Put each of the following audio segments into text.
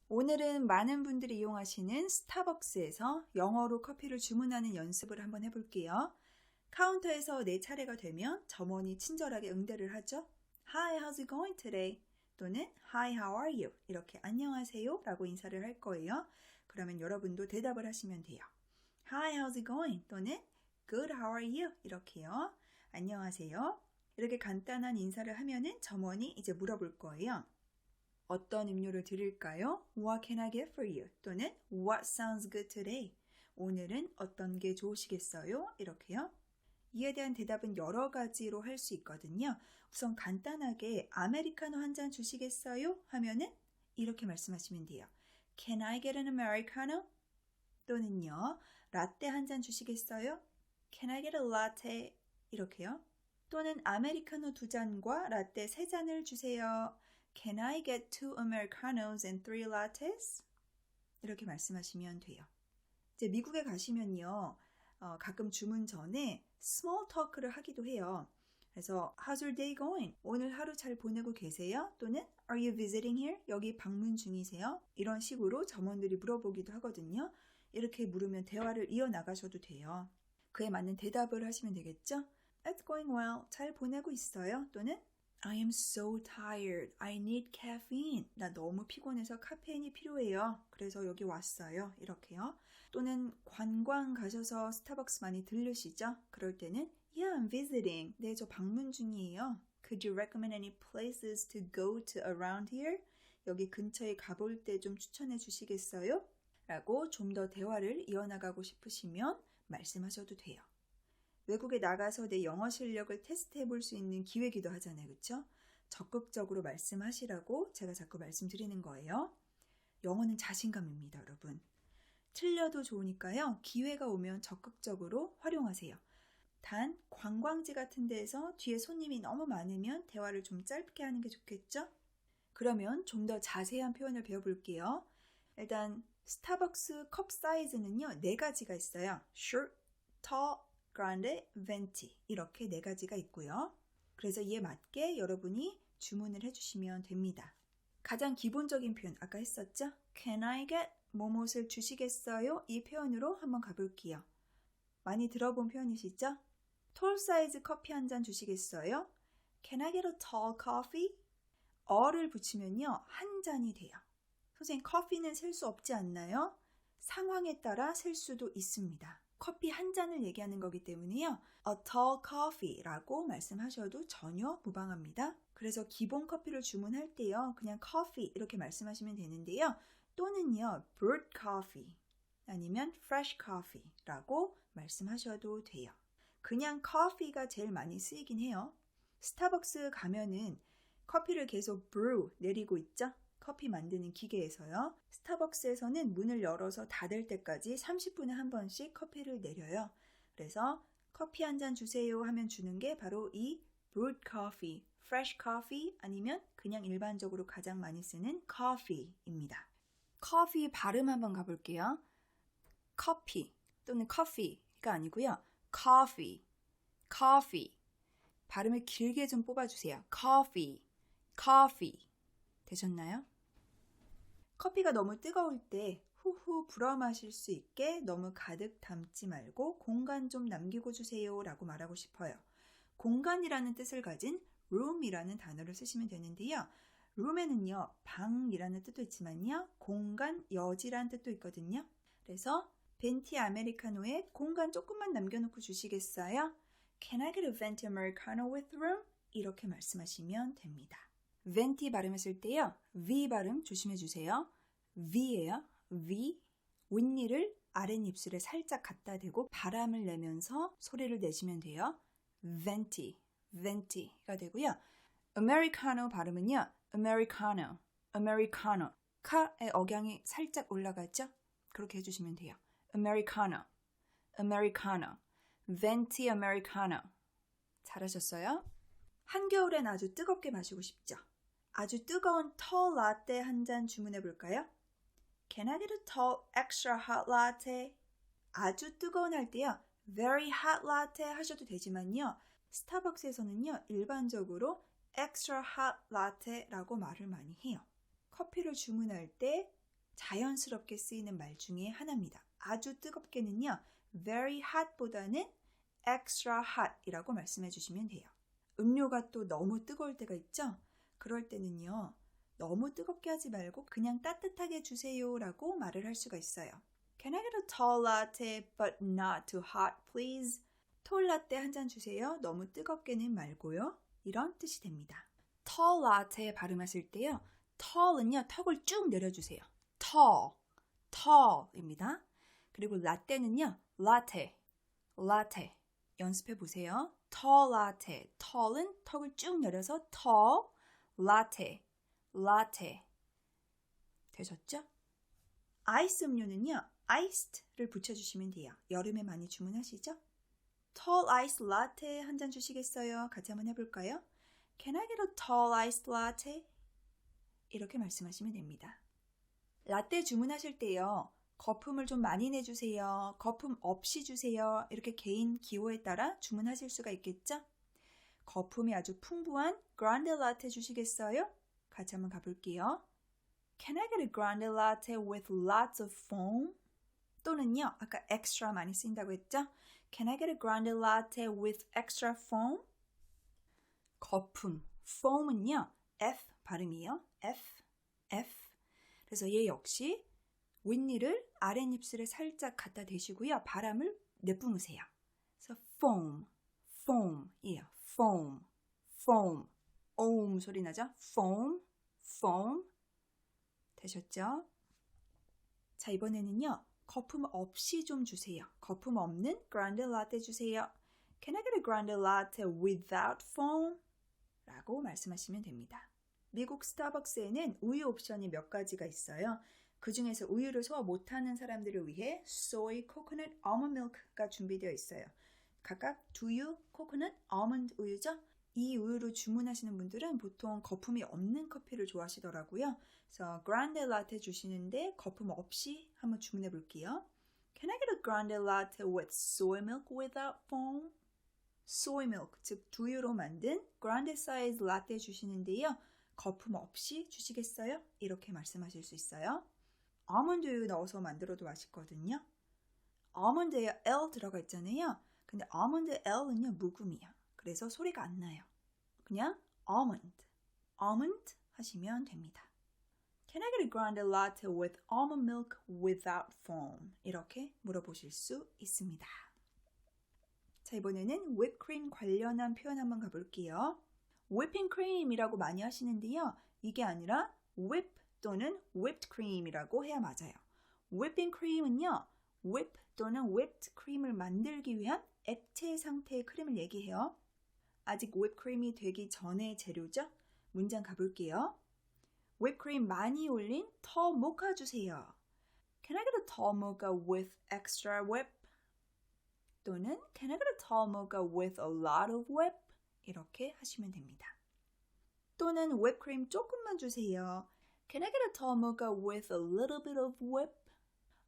오늘은 많은 분들이 이용하시는 스타벅스에서 영어로 커피를 주문하는 연습을 한번 해볼게요. 카운터에서 내 차례가 되면 점원이 친절하게 응대를 하죠. Hi, how's it going today? 또는 Hi, how are you? 이렇게 안녕하세요 라고 인사를 할 거예요. 그러면 여러분도 대답을 하시면 돼요. Hi, how's it going? 또는 Good, how are you? 이렇게요. 안녕하세요. 이렇게 간단한 인사를 하면은 점원이 이제 물어볼 거예요. 어떤 음료를 드릴까요? What can I get for you? 또는 What sounds good today? 오늘은 어떤 게 좋으시겠어요? 이렇게요. 이에 대한 대답은 여러 가지로 할 수 있거든요. 우선 간단하게 아메리카노 한 잔 주시겠어요? 하면은 이렇게 말씀하시면 돼요. Can I get an Americano? 또는요. 라떼 한 잔 주시겠어요? Can I get a latte? 이렇게요. 또는 아메리카노 2잔과 라떼 3잔을 주세요. Can I get 2 Americanos and 3 lattes? 이렇게 말씀하시면 돼요. 이제 미국에 가시면요. 가끔 주문 전에 small talk를 하기도 해요. 그래서 How's your day going? 오늘 하루 잘 보내고 계세요? 또는 Are you visiting here? 여기 방문 중이세요? 이런 식으로 점원들이 물어보기도 하거든요. 이렇게 물으면 대화를 이어나가셔도 돼요. 그에 맞는 대답을 하시면 되겠죠? It's going well. 잘 보내고 있어요. 또는 I am so tired. I need caffeine. 나 너무 피곤해서 카페인이 필요해요. 그래서 여기 왔어요. 이렇게요. 또는 관광 가셔서 스타벅스 많이 들르시죠? 그럴 때는 Yeah, I'm visiting. 네, 저 방문 중이에요. Could you recommend any places to go to around here? 여기 근처에 가볼 때 좀 추천해 주시겠어요? 라고 좀 더 대화를 이어나가고 싶으시면 말씀하셔도 돼요. 외국에 나가서 내 영어 실력을 테스트해 볼 수 있는 기회이기도 하잖아요. 그렇죠? 적극적으로 말씀하시라고 제가 자꾸 말씀드리는 거예요. 영어는 자신감입니다, 여러분. 틀려도 좋으니까요. 기회가 오면 적극적으로 활용하세요. 단 관광지 같은 데에서 뒤에 손님이 너무 많으면 대화를 좀 짧게 하는 게 좋겠죠? 그러면 좀 더 자세한 표현을 배워볼게요. 일단 스타벅스 컵 사이즈는요. 4가지가 있어요. short, tall, grande, venti 이렇게 4가지가 있고요. 그래서 이에 맞게 여러분이 주문을 해주시면 됩니다. 가장 기본적인 표현 아까 했었죠? Can I get 뭐뭇을 주시겠어요? 이 표현으로 한번 가볼게요. 많이 들어본 표현이시죠? 톨 사이즈 커피 한 잔 주시겠어요? Can I get a tall coffee? 어를 붙이면요. 한 잔이 돼요. 선생님 커피는 셀 수 없지 않나요? 상황에 따라 셀 수도 있습니다. 커피 한 잔을 얘기하는 거기 때문에요. A tall coffee라고 말씀하셔도 전혀 무방합니다. 그래서 기본 커피를 주문할 때요. 그냥 coffee 이렇게 말씀하시면 되는데요. 또는요. brewed coffee 아니면 fresh coffee라고 말씀하셔도 돼요. 그냥 coffee가 제일 많이 쓰이긴 해요. 스타벅스 가면은 커피를 계속 brew 내리고 있죠? 커피 만드는 기계에서요. 스타벅스에서는 문을 열어서 닫을 때까지 30분에 한 번씩 커피를 내려요. 그래서 커피 한 잔 주세요 하면 주는 게 바로 이 brewed coffee, fresh coffee 아니면 그냥 일반적으로 가장 많이 쓰는 coffee입니다. coffee 발음 한번 가볼게요. 커피 또는 coffee가 아니고요. coffee, coffee 발음을 길게 좀 뽑아주세요. coffee, coffee 되셨나요? 커피가 너무 뜨거울 때 후후 불어 마실 수 있게 너무 가득 담지 말고 공간 좀 남기고 주세요 라고 말하고 싶어요. 공간이라는 뜻을 가진 room이라는 단어를 쓰시면 되는데요. room에는요, 방이라는 뜻도 있지만요, 공간, 여지라는 뜻도 있거든요. 그래서 벤티 아메리카노에 공간 조금만 남겨놓고 주시겠어요? Can I get a venti americano with room? 이렇게 말씀하시면 됩니다. venti 발음했을 때요. V 발음 조심해 주세요. V예요. V. 윗니를 아랫입술에 살짝 갖다 대고 바람을 내면서 소리를 내시면 돼요. venti, venti가 되고요. Americano 발음은요. Americano, Americano. 카의 억양이 살짝 올라가죠? 그렇게 해주시면 돼요. Americano, Americano, venti Americano. 잘하셨어요? 한겨울엔 아주 뜨겁게 마시고 싶죠? 아주 뜨거운 tall latte 한 잔 주문해 볼까요? Can I get a tall extra hot latte? 아주 뜨거운 할 때요. very hot latte 하셔도 되지만요. 스타벅스에서는요. 일반적으로 extra hot latte라고 말을 많이 해요. 커피를 주문할 때 자연스럽게 쓰이는 말 중에 하나입니다. 아주 뜨겁게는요. very hot보다는 extra hot 이라고 말씀해 주시면 돼요. 음료가 또 너무 뜨거울 때가 있죠? 그럴 때는요. 너무 뜨겁게 하지 말고 그냥 따뜻하게 주세요 라고 말을 할 수가 있어요. Can I get a tall latte but not too hot, please? 톨 라떼 한 잔 주세요. 너무 뜨겁게는 말고요. 이런 뜻이 됩니다. tall latte 발음하실 때요. tall은요. 턱을 쭉 내려주세요. tall입니다. 그리고 라떼는요. latte 연습해 보세요. tall latte, tall은 턱을 쭉 내려서 tall, latte 되셨죠? 아이스 음료는요. iced를 붙여주시면 돼요. 여름에 많이 주문하시죠? tall iced latte 한 잔 주시겠어요? 같이 한번 해볼까요? Can I get a tall iced latte? 이렇게 말씀하시면 됩니다. 라떼 주문하실 때요. 거품을 좀 많이 내주세요. 거품 없이 주세요. 이렇게 개인 기호에 따라 주문하실 수가 있겠죠? 거품이 아주 풍부한 grande latte 주시겠어요? 같이 한번 가볼게요. Can I get a grande latte with lots of foam? 또는요. 아까 extra 많이 쓰인다고 했죠? Can I get a grande latte with extra foam? 거품, foam은요. F 발음이에요. F. 그래서 얘 역시 윗니를 아랫입술에 살짝 갖다 대시고요. 바람을 내뿜으세요. 그래서 foam이에요. foam. 오음 소리 나죠? foam. 되셨죠? 자, 이번에는요. 거품 없이 좀 주세요. 거품 없는 grande latte 주세요. Can I get a grande latte without foam? 라고 말씀하시면 됩니다. 미국 스타벅스에는 우유 옵션이 몇 가지가 있어요. 그 중에서 우유를 소화 못하는 사람들을 위해 soy, coconut, almond milk가 준비되어 있어요. 각각 두유, 코코넛, 아몬드 우유죠? 이 우유로 주문하시는 분들은 보통 거품이 없는 커피를 좋아하시더라고요. 그래서 grande latte 주시는데 거품 없이 한번 주문해 볼게요. Can I get a grande latte with soy milk without foam? soy milk, 즉 두유로 만든 grande size 라떼 주시는데요. 거품 없이 주시겠어요? 이렇게 말씀하실 수 있어요. 아몬드 우유 넣어서 만들어도 맛있거든요. 아몬드에 L 들어가 있잖아요. 근데 아몬드 L은요 묵음이에요. 그래서 소리가 안 나요. 그냥 almond 하시면 됩니다. Can I get a grande latte with almond milk without foam? 이렇게 물어보실 수 있습니다. 자, 이번에는 whipped 관련한 표현 한번 가볼게요. whipping cream이라고 많이 하시는데요. 이게 아니라 whip 또는 whipped cream이라고 해야 맞아요. whipping cream은요. whip 또는 whipped cream을 만들기 위한 액체 상태의 크림을 얘기해요. 아직 whipped cream이 되기 전의 재료죠. 문장 가볼게요. whipped cream 많이 올린 tall mocha 주세요. Can I get a tall mocha with extra whip? 또는 Can I get a tall mocha with a lot of whip? 이렇게 하시면 됩니다. 또는 whipped cream 조금만 주세요. Can I get a tall mocha with a little bit of whip?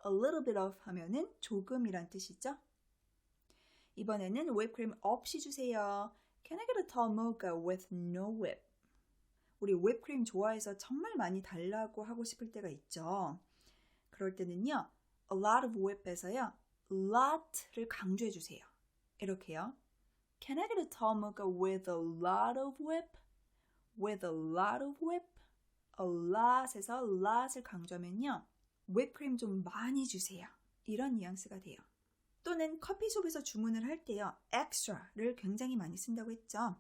A little bit of 하면은 조금이란 뜻이죠. 이번에는 whipped cream 없이 주세요. Can I get a tall mocha with no whip? 우리 whipped cream 좋아해서 정말 많이 달라고 하고 싶을 때가 있죠. 그럴 때는요. a lot of whip에서요. lot를 강조해 주세요. 이렇게요. Can I get a tall mocha with a lot of whip? With a lot of whip? A lot에서 lot을 강조하면요. whipped 좀 많이 주세요. 이런 뉘앙스가 돼요. 또는 커피숍에서 주문을 할 때요. extra를 굉장히 많이 쓴다고 했죠.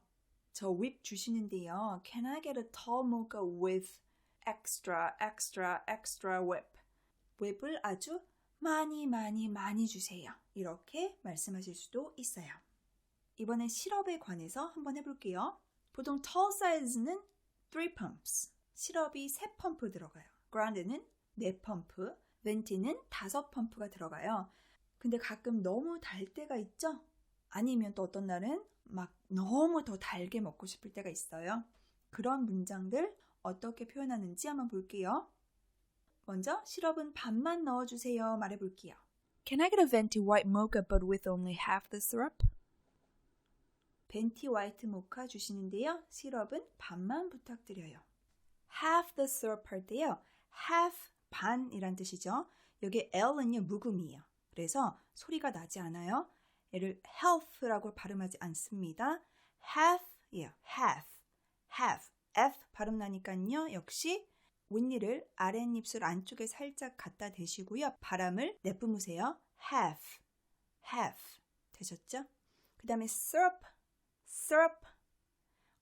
저 whip 주시는데요. Can I get a tall mocha with extra whip? whip을 아주 많이 주세요. 이렇게 말씀하실 수도 있어요. 이번엔 시럽에 관해서 한번 해볼게요. 보통 tall size는 3 pumps. 시럽이 3펌프 들어가요. grande는 4펌프, venti는 5펌프가 들어가요. 근데 가끔 너무 달 때가 있죠? 아니면 또 어떤 날은 막 너무 더 달게 먹고 싶을 때가 있어요. 그런 문장들 어떻게 표현하는지 한번 볼게요. 먼저 시럽은 반만 넣어주세요. 말해볼게요. Can I get a venti white mocha but with only half the syrup? 벤티 화이트 모카 주시는데요. 시럽은 반만 부탁드려요. half the syrup 할 때요. half 반이란 뜻이죠. 여기 L은요, 묵음이에요. 그래서 소리가 나지 않아요. 얘를 health라고 발음하지 않습니다. half이에요. half. F 발음 나니까요. 역시 윗니를 아랫입술 안쪽에 살짝 갖다 대시고요. 바람을 내뿜으세요. have. 되셨죠? 그 다음에 syrup.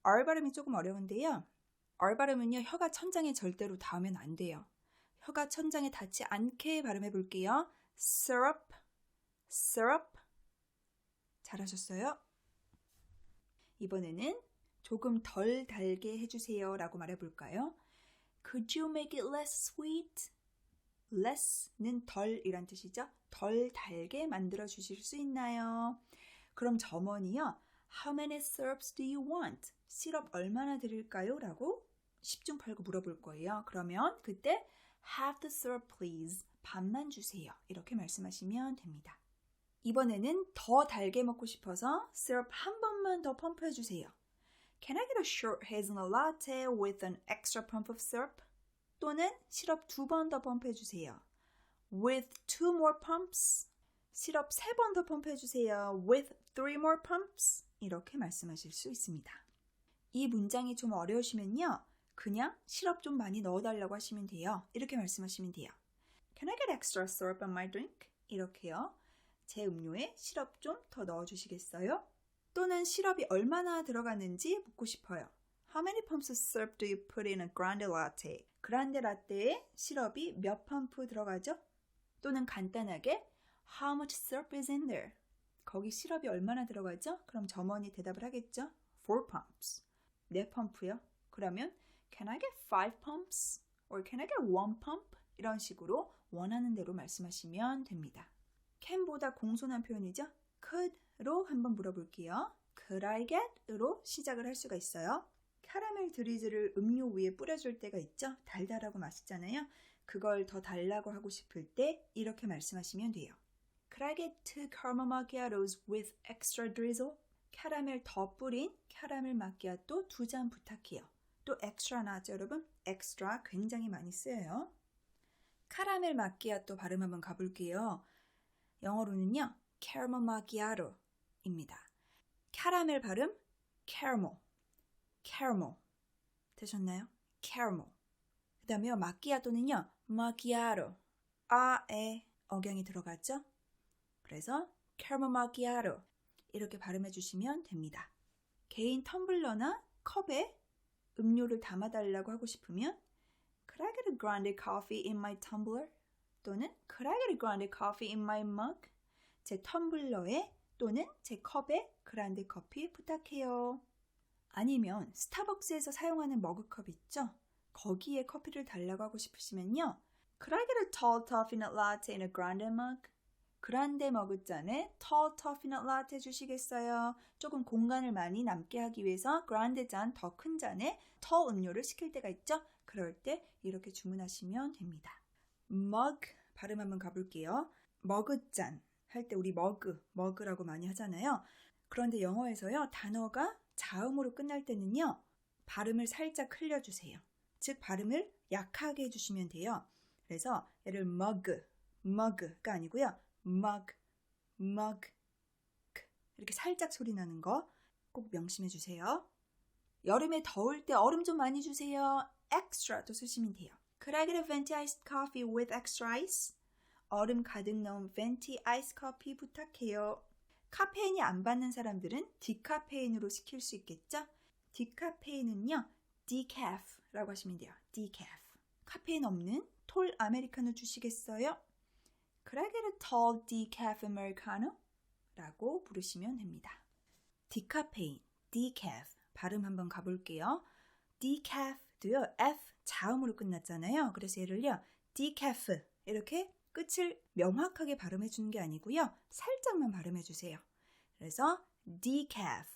R 발음이 조금 어려운데요. R 발음은요, 혀가 천장에 절대로 닿으면 안 돼요. 혀가 천장에 닿지 않게 발음해 볼게요. syrup. 잘하셨어요? 이번에는 조금 덜 달게 해주세요 라고 말해볼까요? Could you make it less sweet? less는 덜이란 뜻이죠. 덜 달게 만들어 주실 수 있나요? 그럼 점원이요. How many syrups do you want? 시럽 얼마나 드릴까요? 라고 10중 8구 물어볼 거예요. 그러면 그때 Have the syrup please. 반만 주세요. 이렇게 말씀하시면 됩니다. 이번에는 더 달게 먹고 싶어서 시럽 한 번만 더 펌프해 주세요. Can I get a short hazelnut latte with an extra pump of syrup? 또는 시럽 2번 더 펌프해 주세요. With 2 more pumps. 시럽 3번 더 펌프해 주세요. With 3 more pumps. 이렇게 말씀하실 수 있습니다. 이 문장이 좀 어려우시면요. 그냥 시럽 좀 많이 넣어달라고 하시면 돼요. 이렇게 말씀하시면 돼요. Can I get extra syrup on my drink? 이렇게요. 제 음료에 시럽 좀 더 넣어주시겠어요? 또는 시럽이 얼마나 들어갔는지 묻고 싶어요. How many pumps of syrup do you put in a grande latte? 그란데 라떼에 시럽이 몇 펌프 들어가죠? 또는 간단하게 How much syrup is in there? 거기 시럽이 얼마나 들어가죠? 그럼 점원이 대답을 하겠죠? 4 pumps. 4펌프요. 그러면 Can I get 5 pumps? Or can I get 1 pump? 이런 식으로 원하는 대로 말씀하시면 됩니다. can보다 공손한 표현이죠? could로 한번 물어볼게요. Could I get?으로 시작을 할 수가 있어요. 캐러멜 드리즐을 음료 위에 뿌려줄 때가 있죠? 달달하고 맛있잖아요. 그걸 더 달라고 하고 싶을 때 이렇게 말씀하시면 돼요. Could I get 2 caramel macchiatos with extra drizzle? 캐러멜 더 뿌린 캐러멜 마키아또 2잔 부탁해요. 또 extra 나왔죠, 여러분? extra 굉장히 많이 쓰여요. 카라멜 마키아또 발음 한번 가볼게요. 영어로는요, caramel macchiato입니다. 캐러멜 발음, caramel. 되셨나요? caramel. 그 다음에요, 마키아토는요, macchiato. 아에 억양이 들어갔죠? 그래서 caramel macchiato 이렇게 발음해 주시면 됩니다. 개인 텀블러나 컵에 음료를 담아달라고 하고 싶으면 Could I get a grande coffee in my tumbler? 또는 Could I get a grande coffee in my mug? 제 텀블러에 또는 제 컵에 그란데 커피 부탁해요. 아니면 스타벅스에서 사용하는 머그컵 있죠? 거기에 커피를 달라고 하고 싶으시면요. Could I get a tall toffee nut latte in a grande mug? 그란데 머그잔에 tall toffee nut latte 주시겠어요? 조금 공간을 많이 남게 하기 위해서 그란데 잔, 더 큰 잔에 tall 음료를 시킬 때가 있죠? 그럴 때 이렇게 주문하시면 됩니다. mug 발음 한번 가볼게요. 머그잔 할 때 우리 머그라고 많이 하잖아요. 그런데 영어에서요. 단어가 자음으로 끝날 때는요. 발음을 살짝 흘려주세요. 즉 발음을 약하게 해주시면 돼요. 그래서 얘를 mug가 아니고요. mug 이렇게 살짝 소리 나는 거 꼭 명심해 주세요. 여름에 더울 때 얼음 좀 많이 주세요. extra도 쓰시면 돼요. Could I get a venti iced coffee with extra ice? 얼음 가득 넣은 venti ice coffee 부탁해요. 카페인이 안 받는 사람들은 디카페인으로 시킬 수 있겠죠? 디카페인은요. decaf라고 하시면 돼요. decaf. 카페인 없는 톨 아메리카노 주시겠어요? Could I get a tall decaf americano? 라고 부르시면 됩니다. 디카페인, decaf 발음 한번 가볼게요. decaf도요. F 자음으로 끝났잖아요. 그래서 얘를요. decaf 이렇게 끝을 명확하게 발음해 주는 게 아니고요. 살짝만 발음해 주세요. 그래서 decaf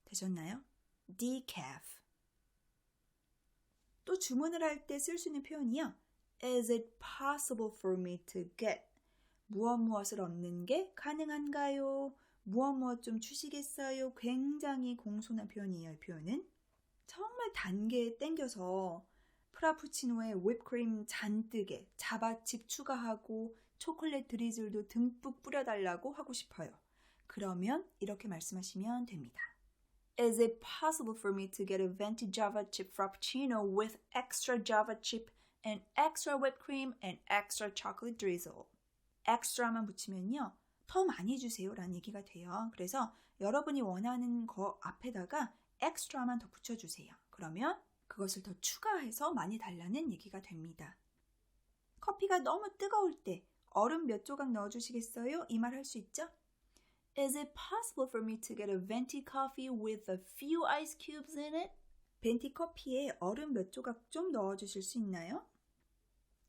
되셨나요? decaf 또 주문을 할 때 쓸 수 있는 표현이요. Is it possible for me to get? 무엇을 얻는 게 가능한가요? 무엇 좀 주시겠어요? 굉장히 공손한 표현이에요. 이 표현은. 정말 단계에 땡겨서 프라푸치노에 휘프크림 잔뜩에 자바칩 추가하고 초콜릿 드리즐도 듬뿍 뿌려달라고 하고 싶어요. 그러면 이렇게 말씀하시면 됩니다. Is it possible for me to get a venti java chip frappuccino with extra java chip and extra whipped cream and extra chocolate drizzle? extra만 붙이면요. 더 많이 주세요 라는 얘기가 돼요. 그래서 여러분이 원하는 거 앞에다가 extra만 더 붙여주세요. 그러면 그것을 더 추가해서 많이 달라는 얘기가 됩니다. 커피가 너무 뜨거울 때 얼음 몇 조각 넣어주시겠어요? 이 말 할 수 있죠? Is it possible for me to get a venti coffee with a few ice cubes in it? 벤티 커피에 얼음 몇 조각 좀 넣어주실 수 있나요?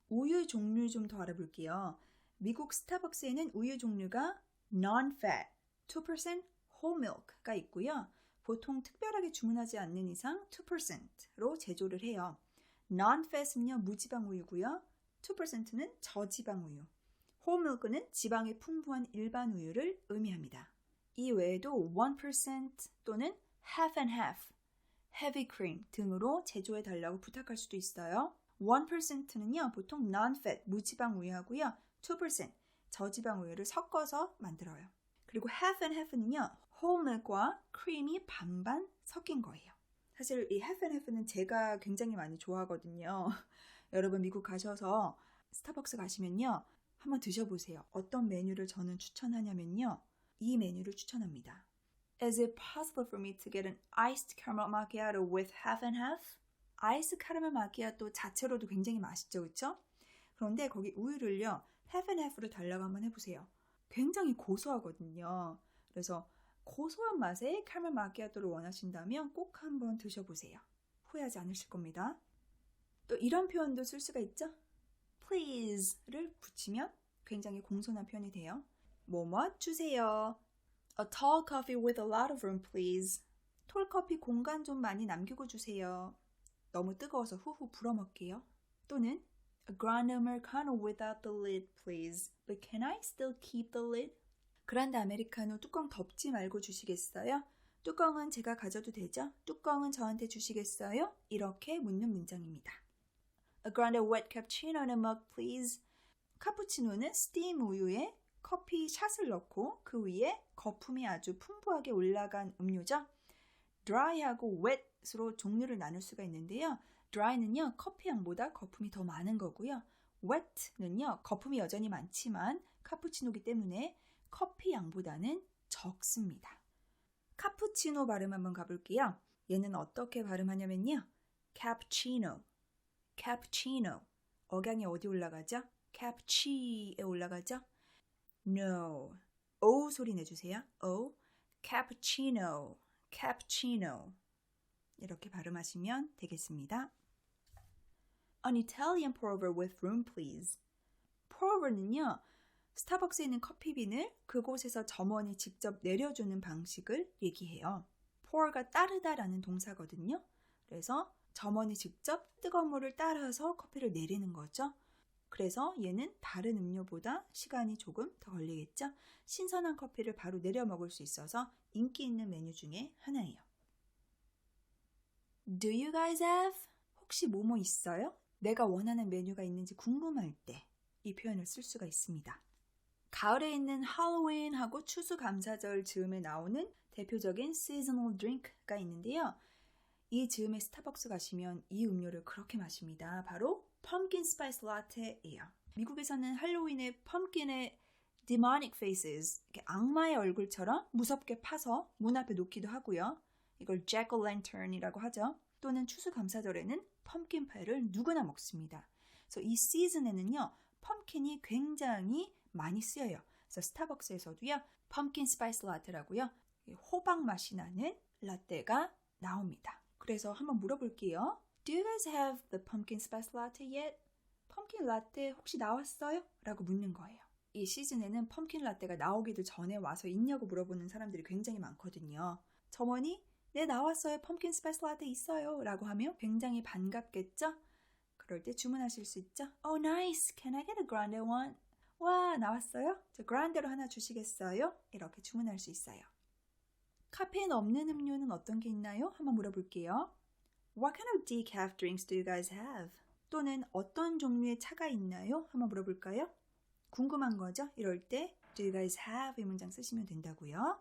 우유 종류 좀 더 알아볼게요. 미국 스타벅스에는 우유 종류가 non-fat, 2% whole milk가 있고요. 보통 특별하게 주문하지 않는 이상 2%로 제조를 해요. non-fat은요 무지방 우유고요. 2%는 저지방 우유. whole milk는 지방이 풍부한 일반 우유를 의미합니다. 이 외에도 1% 또는 half and half, heavy cream 등으로 제조해 달라고 부탁할 수도 있어요. 1%는요 보통 non-fat 무지방 우유하고요. 2% 저지방 우유를 섞어서 만들어요. 그리고 half and half는요 whole milk과 크림이 반반 섞인 거예요. 사실 이 half and half는 제가 굉장히 많이 좋아하거든요. 여러분 미국 가셔서 스타벅스 가시면요 한번 드셔보세요. 어떤 메뉴를 저는 추천하냐면요 이 메뉴를 추천합니다. Is it possible for me to get an iced caramel macchiato with half and half? 아이스 카라멜 마키아토 자체로도 굉장히 맛있죠, 그렇죠? 그런데 거기 우유를요 half and half로 달라고 한번 해보세요. 굉장히 고소하거든요. 그래서 고소한 맛의 카라멜 마키아토를 원하신다면 꼭 한번 드셔보세요. 후회하지 않으실 겁니다. 또 이런 표현도 쓸 수가 있죠. Please를 붙이면 굉장히 공손한 표현이 돼요. 뭐뭐 주세요. A tall coffee with a lot of room, please. 톨커피 공간 좀 많이 남기고 주세요. 너무 뜨거워서 후후 불어먹게요. 또는 A grande americano without the lid, please. But can I still keep the lid? 그란데 아메리카노 뚜껑 덮지 말고 주시겠어요? 뚜껑은 제가 가져도 되죠? 뚜껑은 저한테 주시겠어요? 이렇게 묻는 문장입니다. A grande wet cappuccino in a mug, please. 카푸치노는 스팀 우유에 커피 샷을 넣고 그 위에 거품이 아주 풍부하게 올라간 음료죠. dry하고 wet으로 종류를 나눌 수가 있는데요. dry는요, 커피 양보다 거품이 더 많은 거고요. wet는요, 거품이 여전히 많지만 카푸치노기 때문에 커피 양보다는 적습니다. 카푸치노 발음 한번 가볼게요. 얘는 어떻게 발음하냐면요. cappuccino, cappuccino. 억양이 어디 올라가죠? cap치에 올라가죠? No. O 소리 내주세요. O. cappuccino, cappuccino. 이렇게 발음하시면 되겠습니다. An Italian pour-over with room, please. pour-over는요. 스타벅스에 있는 커피빈을 그곳에서 점원이 직접 내려주는 방식을 얘기해요. pour가 따르다라는 동사거든요. 그래서 점원이 직접 뜨거운 물을 따라서 커피를 내리는 거죠. 그래서 얘는 다른 음료보다 시간이 조금 더 걸리겠죠. 신선한 커피를 바로 내려 먹을 수 있어서 인기 있는 메뉴 중에 하나예요. Do you guys have? 혹시 뭐뭐 있어요? 내가 원하는 메뉴가 있는지 궁금할 때 이 표현을 쓸 수가 있습니다. 가을에 있는 할로윈하고 추수감사절 즈음에 나오는 대표적인 seasonal drink가 있는데요. 이 즈음에 스타벅스 가시면 이 음료를 그렇게 마십니다. 바로 pumpkin spice latte예요. 미국에서는 할로윈에 펌킨의 demonic faces, 이렇게 악마의 얼굴처럼 무섭게 파서 문 앞에 놓기도 하고요. 이걸 jack-o'-lantern이라고 하죠. 또는 추수감사절에는 펌킨 파이를 누구나 먹습니다. 그래서 이 시즌에는요, 펌킨이 굉장히 많이 쓰여요. 그래서 스타벅스에서도요, 펌킨 스파이스 라떼라고요, 호박 맛이 나는 라떼가 나옵니다. 그래서 한번 물어볼게요. Do you guys have the pumpkin spice latte yet? 펌킨 라떼 혹시 나왔어요? 라고 묻는 거예요. 이 시즌에는 펌킨 라떼가 나오기도 전에 와서 있냐고 물어보는 사람들이 굉장히 많거든요. 점원이 네 나왔어요. 펌킨 스파이스 라떼 있어요. 라고 하면 굉장히 반갑겠죠? 그럴 때 주문하실 수 있죠? Oh nice. Can I get a grande one? 와 나왔어요? 저 그란데로 하나 주시겠어요? 이렇게 주문할 수 있어요. 카페인 없는 음료는 어떤 게 있나요? 한번 물어볼게요. What kind of decaf drinks do you guys have? 또는 어떤 종류의 차가 있나요? 한번 물어볼까요? 궁금한 거죠? 이럴 때 Do you guys have? 이 문장 쓰시면 된다고요.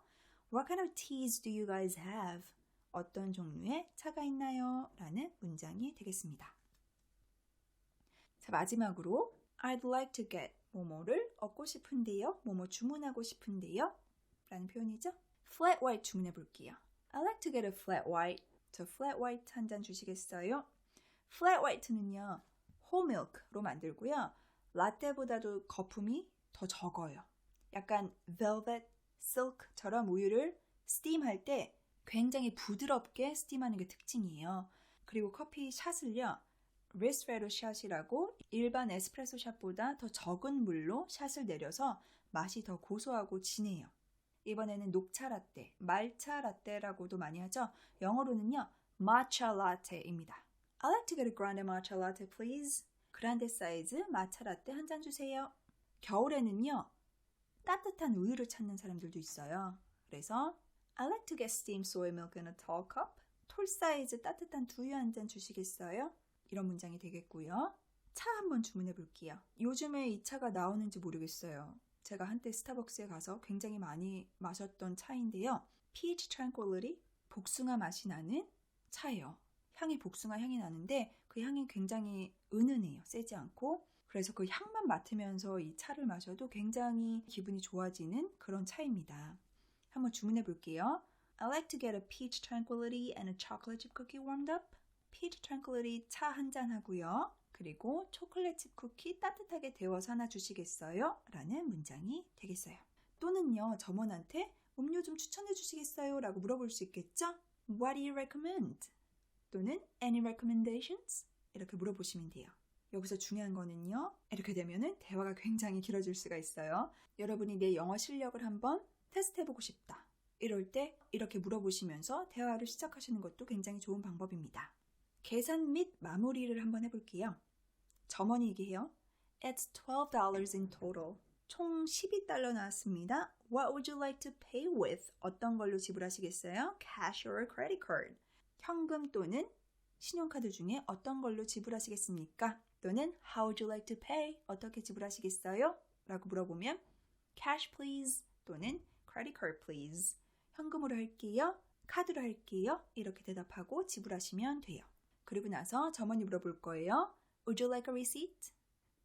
What kind of teas do you guys have? 어떤 종류의 차가 있나요? 라는 문장이 되겠습니다. 자, 마지막으로 I'd like to get 뭐뭐를 얻고 싶은데요. 뭐뭐 주문하고 싶은데요. 라는 표현이죠. Flat white 주문해 볼게요. I'd like to get a flat white. 저 flat white 한 잔 주시겠어요? Flat white는요. whole milk로 만들고요. 라떼보다도 거품이 더 적어요. 약간 velvet, silk처럼 우유를 스팀할 때 굉장히 부드럽게 스팀하는 게 특징이에요. 그리고 커피 샷을요. 리스페로 샷이라고 일반 에스프레소 샷보다 더 적은 물로 샷을 내려서 맛이 더 고소하고 진해요. 이번에는 녹차 라떼, 말차 라떼라고도 많이 하죠. 영어로는요. matcha latte입니다. I'd like to get a grande matcha latte, please. 그란데 사이즈 마차 라떼 한 잔 주세요. 겨울에는요. 따뜻한 우유를 찾는 사람들도 있어요. 그래서 I'd like to get steamed soy milk in a tall cup. 톨 사이즈 따뜻한 두유 한 잔 주시겠어요? 이런 문장이 되겠고요. 차 한번 주문해 볼게요. 요즘에 이 차가 나오는지 모르겠어요. 제가 한때 스타벅스에 가서 굉장히 많이 마셨던 차인데요. Peach Tranquility, 복숭아 맛이 나는 차예요. 향이 복숭아 향이 나는데 그 향이 굉장히 은은해요. 세지 않고. 그래서 그 향만 맡으면서 이 차를 마셔도 굉장히 기분이 좋아지는 그런 차입니다. 한번 주문해 볼게요. I'd like to get a peach tranquility and a chocolate chip cookie warmed up. peach tranquility 차 한 잔 하고요. 그리고 초콜릿 칩 쿠키 따뜻하게 데워서 하나 주시겠어요? 라는 문장이 되겠어요. 또는요. 점원한테 음료 좀 추천해 주시겠어요? 라고 물어볼 수 있겠죠? What do you recommend? 또는 Any recommendations? 이렇게 물어보시면 돼요. 여기서 중요한 거는요. 이렇게 되면은 대화가 굉장히 길어질 수가 있어요. 여러분이 내 영어 실력을 한번 테스트해보고 싶다. 이럴 때 이렇게 물어보시면서 대화를 시작하시는 것도 굉장히 좋은 방법입니다. 계산 및 마무리를 한번 해볼게요. 점원이 얘기해요. It's $12 in total. 총 $12 나왔습니다. What would you like to pay with? 어떤 걸로 지불하시겠어요? Cash or credit card? 현금 또는 신용카드 중에 어떤 걸로 지불하시겠습니까? 또는 How would you like to pay? 어떻게 지불하시겠어요? 라고 물어보면 Cash please 또는 Credit card please. 현금으로 할게요. 카드로 할게요. 이렇게 대답하고 지불하시면 돼요. 그리고 나서 점원이 물어볼 거예요. Would you like a receipt?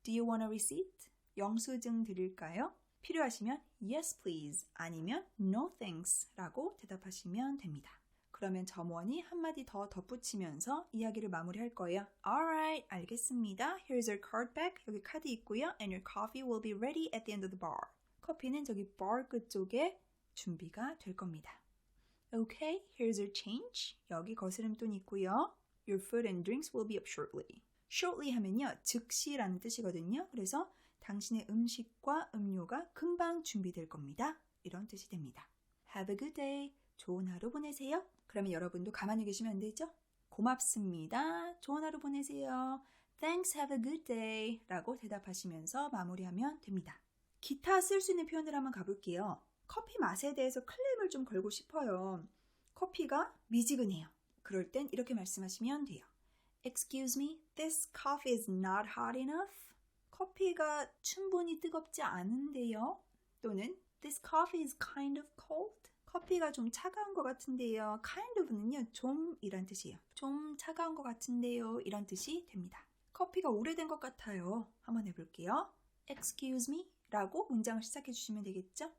Do you want a receipt? 영수증 드릴까요? 필요하시면 Yes please 아니면 No thanks 라고 대답하시면 됩니다. 그러면 점원이 한마디 더 덧붙이면서 이야기를 마무리할 거예요. Alright, 알겠습니다. Here's your card back. 여기 카드 있고요. And your coffee will be ready at the end of the bar. 커피는 저기 bar 끝쪽에 준비가 될 겁니다. Okay, here's your change. 여기 거스름돈 있고요. Your food and drinks will be up shortly. shortly 하면요. 즉시라는 뜻이거든요. 그래서 당신의 음식과 음료가 금방 준비될 겁니다. 이런 뜻이 됩니다. Have a good day. 좋은 하루 보내세요. 그러면 여러분도 가만히 계시면 안 되죠? 고맙습니다. 좋은 하루 보내세요. Thanks, have a good day. 라고 대답하시면서 마무리하면 됩니다. 기타 쓸 수 있는 표현을 한번 가볼게요. 커피 맛에 대해서 클레임을 좀 걸고 싶어요. 커피가 미지근해요. 그럴 땐 이렇게 말씀하시면 돼요. Excuse me, this coffee is not hot enough. 커피가 충분히 뜨겁지 않은데요. 또는 This coffee is kind of cold. 커피가 좀 차가운 것 같은데요. kind of는요. 좀 이란 뜻이에요. 좀 차가운 것 같은데요. 이런 뜻이 됩니다. 커피가 오래된 것 같아요. 한번 해볼게요. Excuse me 라고 문장을 시작해 주시면 되겠죠?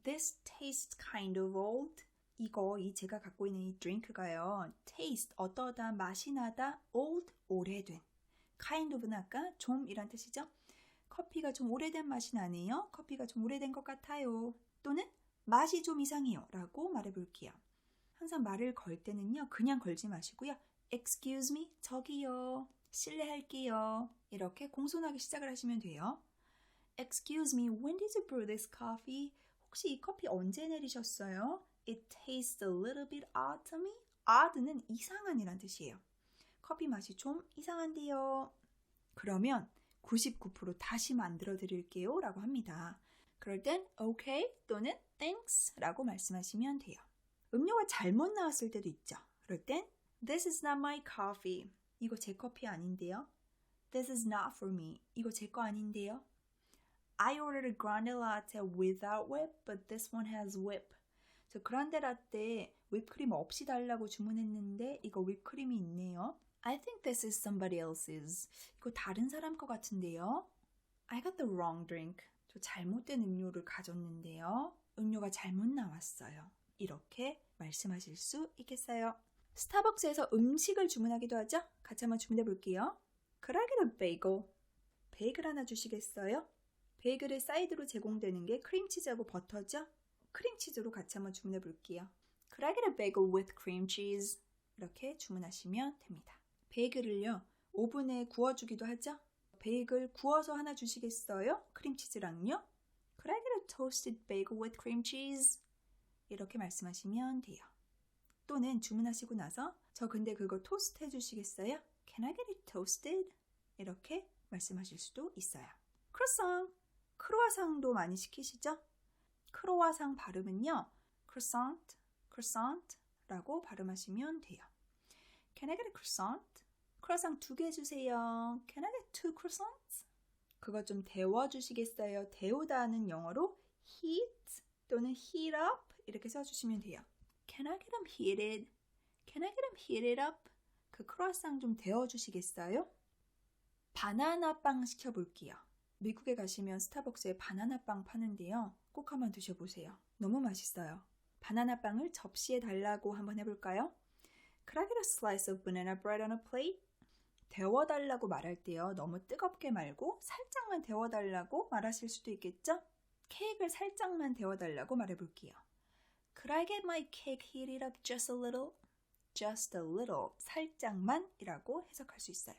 This tastes kind of old. 이 제가 갖고 있는 이 드링크가요. taste, 어떠다, 맛이 나다, old, 오래된. kind of는 아까 좀 이란 뜻이죠? 커피가 좀 오래된 맛이 나네요. 커피가 좀 오래된 것 같아요. 또는 맛이 좀 이상해요. 라고 말해볼게요. 항상 말을 걸 때는요. 그냥 걸지 마시고요. Excuse me, 저기요. 실례할게요. 이렇게 공손하게 시작을 하시면 돼요. Excuse me, when did you brew this coffee? 혹시 이 커피 언제 내리셨어요? It tastes a little bit odd to me. odd는 이상한이란 뜻이에요. 커피 맛이 좀 이상한데요. 그러면 99% 다시 만들어 드릴게요. 라고 합니다. 그럴 땐 okay 또는 thanks 라고 말씀하시면 돼요. 음료가 잘못 나왔을 때도 있죠. 그럴 땐 This is not my coffee. 이거 제 커피 아닌데요. This is not for me. 이거 제 거 아닌데요. I ordered a grande latte without whip, but this one has whip. 저 그란데 라떼 whip크림 없이 달라고 주문했는데 이거 whip크림이 있네요. I think this is somebody else's. 이거 다른 사람 거 같은데요. I got the wrong drink. 저 잘못된 음료를 가졌는데요. 음료가 잘못 나왔어요. 이렇게 말씀하실 수 있겠어요. 스타벅스에서 음식을 주문하기도 하죠? 같이 한번 주문해 볼게요. Could I get a bagel? 베이글 하나 주시겠어요? 베이글의 사이드로 제공되는 게 크림치즈하고 버터죠? 크림치즈로 같이 한번 주문해 볼게요. Could I get a bagel with cream cheese? 이렇게 주문하시면 됩니다. 베이글을요, 오븐에 구워주기도 하죠? 베이글 구워서 하나 주시겠어요? 크림치즈랑요? Could I get a toasted bagel with cream cheese? 이렇게 말씀하시면 돼요. 또는 주문하시고 나서 저 근데 그거 토스트 해주시겠어요? Can I get it toasted? 이렇게 말씀하실 수도 있어요. 크로상, 크로아상도 많이 시키시죠? 크로아상 발음은요. croissant, croissant라고 발음하시면 돼요. Can I get a croissant? 크로아상 2개 주세요. Can I get 2 croissants? 그거 좀 데워주시겠어요? 데우다는 영어로 heat 또는 heat up 이렇게 써주시면 돼요. Can I get them heated? Can I get them heated up? 그 크로아상 좀 데워주시겠어요? 바나나 빵 시켜볼게요. 미국에 가시면 스타벅스에 바나나 빵 파는데요. 꼭 한번 드셔보세요. 너무 맛있어요. 바나나 빵을 접시에 달라고 한번 해볼까요? Could I get a slice of banana bread on a plate? 데워달라고 말할 때요. 너무 뜨겁게 말고 살짝만 데워달라고 말하실 수도 있겠죠? 케이크를 살짝만 데워달라고 말해볼게요. Could I get my cake heated up just a little? Just a little, 살짝만 이라고 해석할 수 있어요.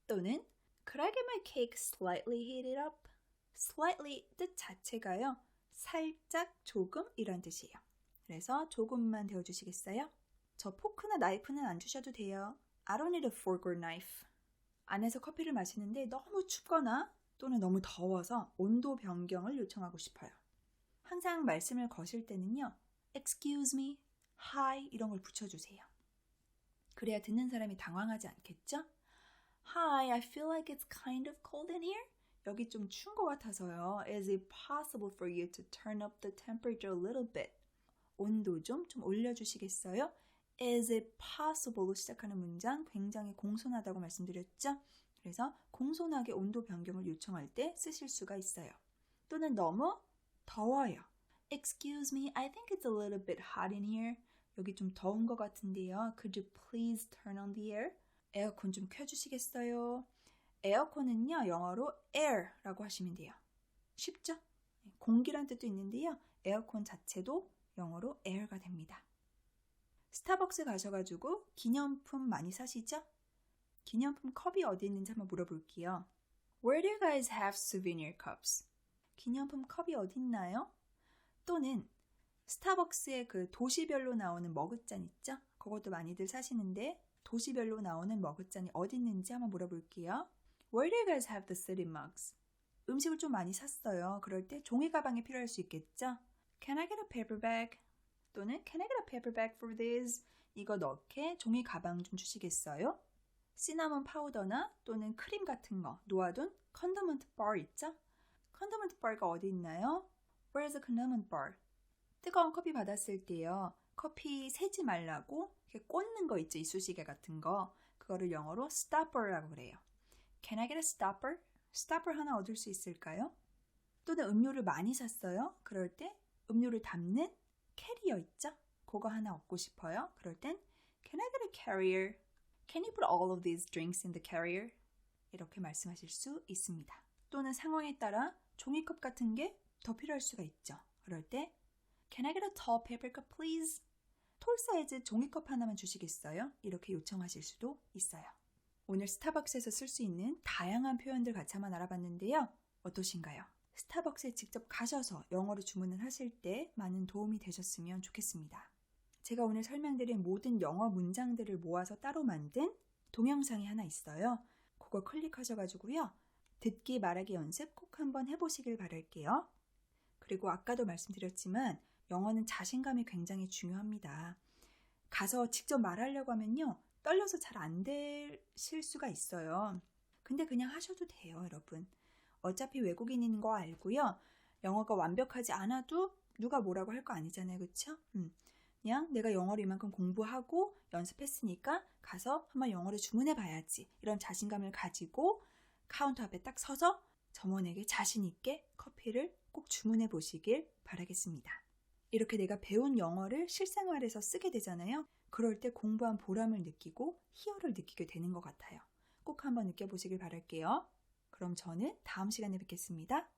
또는 Could I get my cake slightly heated up? Slightly 뜻 자체가요. 살짝, 조금 이런 뜻이에요. 그래서 조금만 데워주시겠어요? 저 포크나 나이프는 안 주셔도 돼요. I don't need a fork or knife. 안에서 커피를 마시는데 너무 춥거나 또는 너무 더워서 온도 변경을 요청하고 싶어요. 항상 말씀을 거실 때는요. Excuse me, hi 이런 걸 붙여주세요. 그래야 듣는 사람이 당황하지 않겠죠? Hi, I feel like it's kind of cold in here. 여기 좀 추운 것 같아서요. Is it possible for you to turn up the temperature a little bit? 온도 좀 올려주시겠어요? Is it possible로 시작하는 문장 굉장히 공손하다고 말씀드렸죠? 그래서 공손하게 온도 변경을 요청할 때 쓰실 수가 있어요. 또는 너무 더워요. Excuse me, I think it's a little bit hot in here. 여기 좀 더운 것 같은데요. Could you please turn on the air? 에어컨 좀 켜주시겠어요? 에어컨은요, 영어로 air라고 하시면 돼요. 쉽죠? 공기란 뜻도 있는데요. 에어컨 자체도 영어로 air가 됩니다. 스타벅스 가셔가지고 기념품 많이 사시죠? 기념품 컵이 어디 있는지 한번 물어볼게요. Where do you guys have souvenir cups? 기념품 컵이 어디 있나요? 또는 스타벅스의 그 도시별로 나오는 머그잔 있죠? 그것도 많이들 사시는데 도시별로 나오는 머그잔이 어디 있는지 한번 물어볼게요. Where do you guys have the city mugs? 음식을 좀 많이 샀어요. 그럴 때 종이 가방이 필요할 수 있겠죠? Can I get a paper bag? 또는 Can I get a paper bag for this? 이거 넣게 종이 가방 좀 주시겠어요? 시나몬 파우더나 또는 크림 같은 거 놓아둔 컨더먼트 bar 있죠? 컨더먼트 bar가 어디 있나요? Where is the condiment bar? 뜨거운 커피 받았을 때요. 커피 새지 말라고 이렇게 꽂는 거 있죠? 이쑤시개 같은 거. 그거를 영어로 stopper라고 그래요. Can I get a stopper? stopper 하나 얻을 수 있을까요? 또는 음료를 많이 샀어요. 그럴 때 음료를 담는 캐리어 있죠? 그거 하나 얻고 싶어요. 그럴 땐 Can I get a carrier? Can you put all of these drinks in the carrier? 이렇게 말씀하실 수 있습니다. 또는 상황에 따라 종이컵 같은 게 더 필요할 수가 있죠. 그럴 때 Can I get a tall paper cup please? 톨 사이즈 종이컵 하나만 주시겠어요? 이렇게 요청하실 수도 있어요. 오늘 스타벅스에서 쓸 수 있는 다양한 표현들 같이 한번 알아봤는데요. 어떠신가요? 스타벅스에 직접 가셔서 영어로 주문을 하실 때 많은 도움이 되셨으면 좋겠습니다. 제가 오늘 설명드린 모든 영어 문장들을 모아서 따로 만든 동영상이 하나 있어요. 그거 클릭하셔가지고요. 듣기 말하기 연습 꼭 한번 해보시길 바랄게요. 그리고 아까도 말씀드렸지만 영어는 자신감이 굉장히 중요합니다. 가서 직접 말하려고 하면요. 떨려서 잘 안 되실 수가 있어요. 근데 그냥 하셔도 돼요, 여러분. 어차피 외국인인 거 알고요. 영어가 완벽하지 않아도 누가 뭐라고 할 거 아니잖아요, 그쵸? 그냥 내가 영어를 이만큼 공부하고 연습했으니까 가서 한번 영어를 주문해 봐야지. 이런 자신감을 가지고 카운터 앞에 딱 서서 점원에게 자신 있게 커피를 꼭 주문해 보시길 바라겠습니다. 이렇게 내가 배운 영어를 실생활에서 쓰게 되잖아요. 그럴 때 공부한 보람을 느끼고 희열을 느끼게 되는 것 같아요. 꼭 한번 느껴보시길 바랄게요. 그럼 저는 다음 시간에 뵙겠습니다.